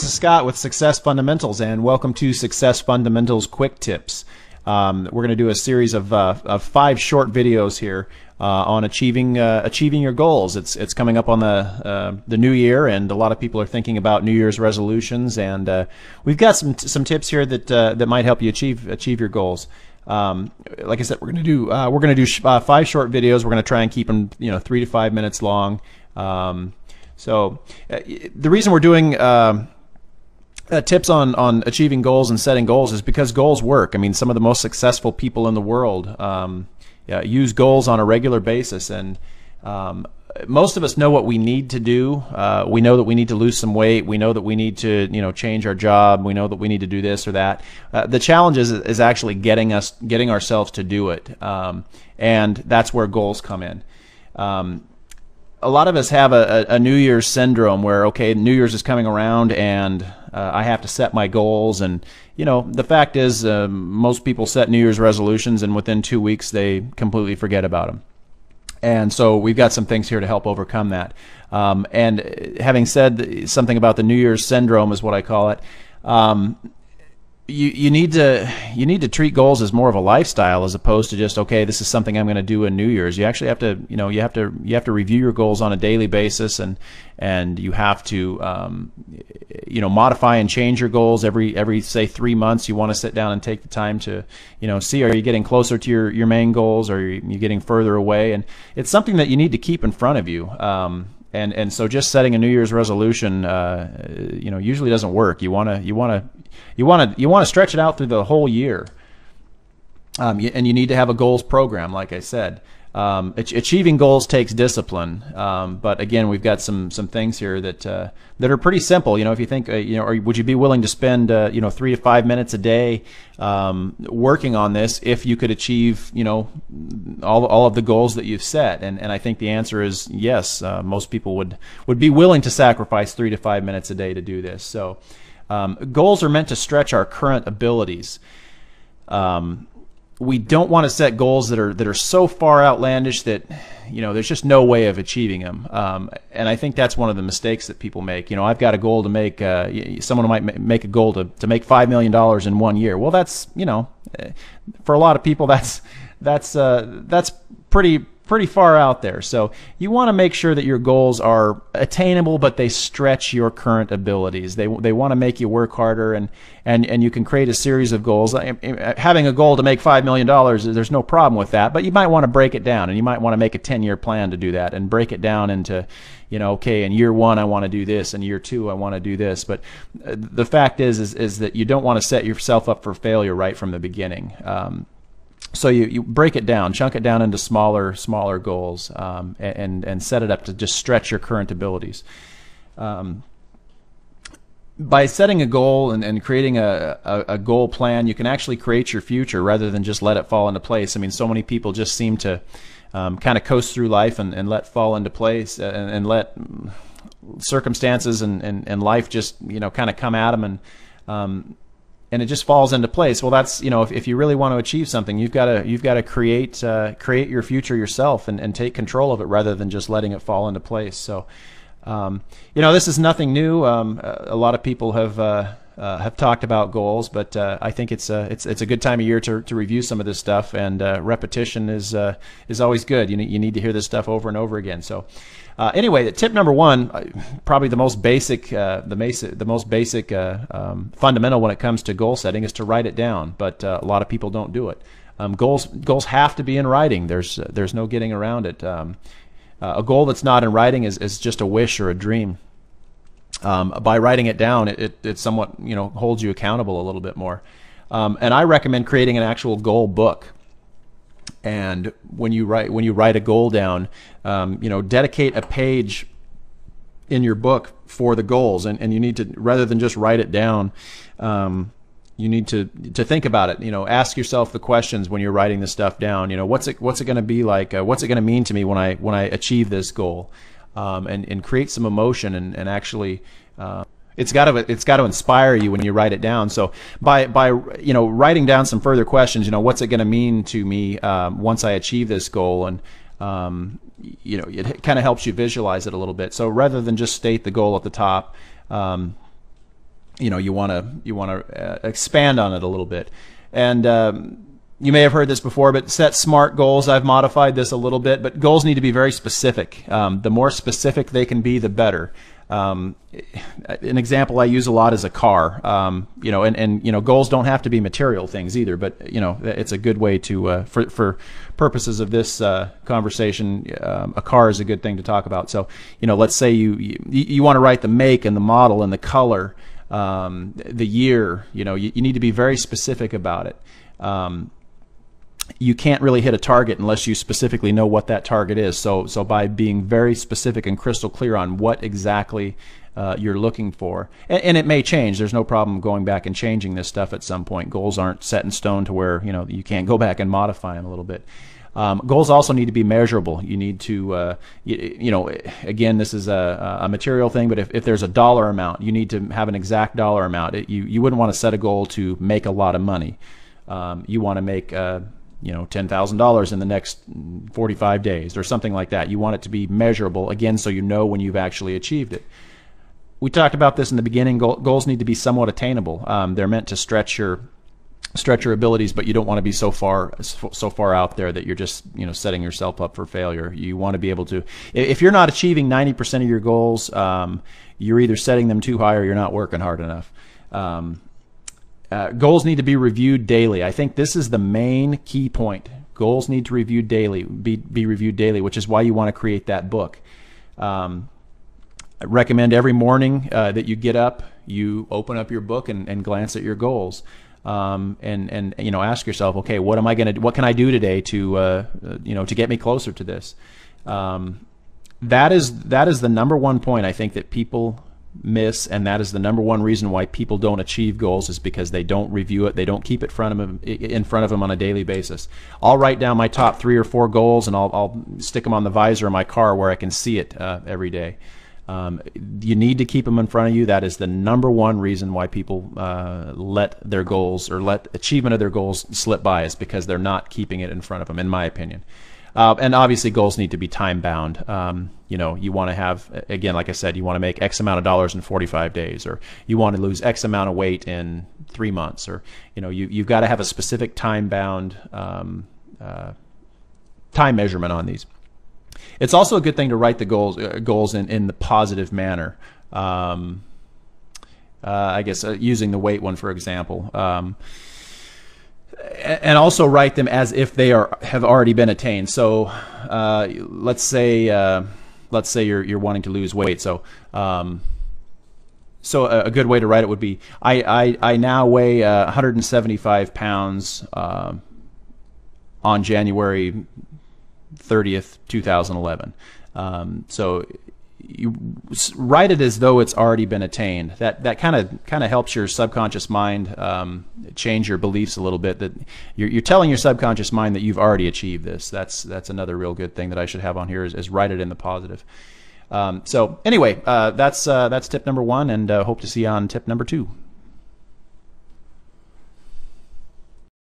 this is Scott with Success Fundamentals, and welcome to Success Fundamentals Quick Tips. We're going to do a series of 5 short videos here on achieving your goals. It's coming up on the new year, and a lot of people are thinking about New Year's resolutions, and we've got some tips here that might help you achieve your goals. Like I said, we're going to do 5 short videos. We're going to try and keep them 3 to 5 minutes long. So the reason we're doing tips on achieving goals and setting goals is because goals work. I mean, some of the most successful people in the world use goals on a regular basis, and most of us know what we need to do. We know that we need to lose some weight. We know that we need to change our job. We know that we need to do this or that. The challenge is actually getting ourselves to do it, and that's where goals come in. A lot of us have a New Year's syndrome where, okay, New Year's is coming around and I have to set my goals, and the fact is most people set New Year's resolutions and within 2 weeks they completely forget about them. And so we've got some things here to help overcome that. And having said something about the New Year's syndrome is what I call it, you need to treat goals as more of a lifestyle as opposed to just, okay, this is something I'm going to do in New Year's. You actually have to you have to review your goals on a daily basis, and you have to modify and change your goals every say 3 months. You want to sit down and take the time to see, are you getting closer to your main goals, or are you getting further away? And it's something that you need to keep in front of you. And so just setting a New Year's resolution usually doesn't work. You want to stretch it out through the whole year, and you need to have a goals program, like I said. Achieving goals takes discipline, but again, we've got some things here that are pretty simple. If you think, or would you be willing to spend 3 to 5 minutes a day working on this if you could achieve all of the goals that you've set? And I think the answer is yes. Most people would be willing to sacrifice 3 to 5 minutes a day to do this. So goals are meant to stretch our current abilities. We don't want to set goals that are so far outlandish that there's just no way of achieving them. And I think that's one of the mistakes that people make. I've got a goal to make. Someone might make a goal to make $5 million in 1 year. Well, that's for a lot of people that's pretty far out there. So you want to make sure that your goals are attainable, but they stretch your current abilities. They want to make you work harder, and you can create a series of goals. Having a goal to make $5 million, there's no problem with that, but you might want to break it down, and you might want to make a 10-year plan to do that and break it down into, okay, in year 1 I want to do this, in year 2 I want to do this. But the fact is that you don't want to set yourself up for failure right from the beginning. So you break it down, chunk it down into smaller goals, and set it up to just stretch your current abilities. By setting a goal and creating a goal plan, you can actually create your future rather than just let it fall into place. I mean, so many people just seem to kind of coast through life and let fall into place, and let circumstances and life just kind of come at them, and it just falls into place. Well, that's if you really want to achieve something, you've got to create your future yourself and take control of it rather than just letting it fall into place. So this is nothing new. A lot of people have talked about goals, but I think it's a good time of year to review some of this stuff, and repetition is always good. You need to hear this stuff over and over again. So anyway, tip number 1, probably the most basic fundamental when it comes to goal setting, is to write it down. But a lot of people don't do it. Goals have to be in writing. There's no getting around it. A goal that's not in writing is just a wish or a dream. By writing it down, it somewhat holds you accountable a little bit more. And I recommend creating an actual goal book. And when you write a goal down, dedicate a page in your book for the goals, and you need to, rather than just write it down, you need to think about it. Ask yourself the questions when you're writing this stuff down. What's it going to be like? What's it going to mean to me when I achieve this goal? And create some emotion, and actually it's got to inspire you when you write it down. So by writing down some further questions, what's it going to mean to me once I achieve this goal, and it kind of helps you visualize it a little bit. So rather than just state the goal at the top, you want to expand on it a little bit. And you may have heard this before, but set SMART goals. I've modified this a little bit, but goals need to be very specific. The more specific they can be, the better. An example I use a lot is a car. And goals don't have to be material things either, but it's a good way to for purposes of this conversation, a car is a good thing to talk about. So let's say you want to write the make and the model and the color, the year. You need to be very specific about it. You can't really hit a target unless you specifically know what that target is. So by being very specific and crystal clear on what exactly you're looking for, and it may change. There's no problem going back and changing this stuff at some point. Goals aren't set in stone to where you can't go back and modify them a little bit. Goals also need to be measurable. You need to, again, this is a material thing, but if there's a dollar amount, you need to have an exact dollar amount. You wouldn't want to set a goal to make a lot of money. You want to make $10,000 in the next 45 days or something like that. You want it to be measurable, again, so you know when you've actually achieved it. We talked about this in the beginning. Goals need to be somewhat attainable. They're meant to stretch your abilities, but you don't want to be so far out there that you're just setting yourself up for failure. You want to be able to, if you're not achieving 90% of your goals, you're either setting them too high or you're not working hard enough. Goals need to be reviewed daily. I think this is the main key point. Goals need to review daily, be reviewed daily, which is why you want to create that book. I recommend every morning that you get up, you open up your book and glance at your goals. And ask yourself, okay, what can I do today to get me closer to this? That is the number one point I think that people miss, and that is the number one reason why people don't achieve goals, is because they don't review it. They don't keep it in front of them on a daily basis. I'll write down my top 3 or 4 goals, and I'll stick them on the visor of my car where I can see it every day. You need to keep them in front of you. That is the number one reason why people let their goals or let achievement of their goals slip by, is because they're not keeping it in front of them, in my opinion. And obviously goals need to be time bound. You want to have, again, like I said, you want to make X amount of dollars in 45 days, or you want to lose X amount of weight in 3 months, or you've got to have a specific time bound time measurement on these. It's also a good thing to write the goals in the positive manner. I guess using the weight one for example. And also write them as if they have already been attained. So let's say you're wanting to lose weight. So a good way to write it would be, I now weigh 175 pounds on January 30th, 2011. So you write it as though it's already been attained. That kind of helps your subconscious mind change your beliefs a little bit. That you're telling your subconscious mind that you've already achieved this. That's another real good thing that I should have on here, is write it in the positive. So anyway, that's tip number 1, and hope to see you on tip number 2.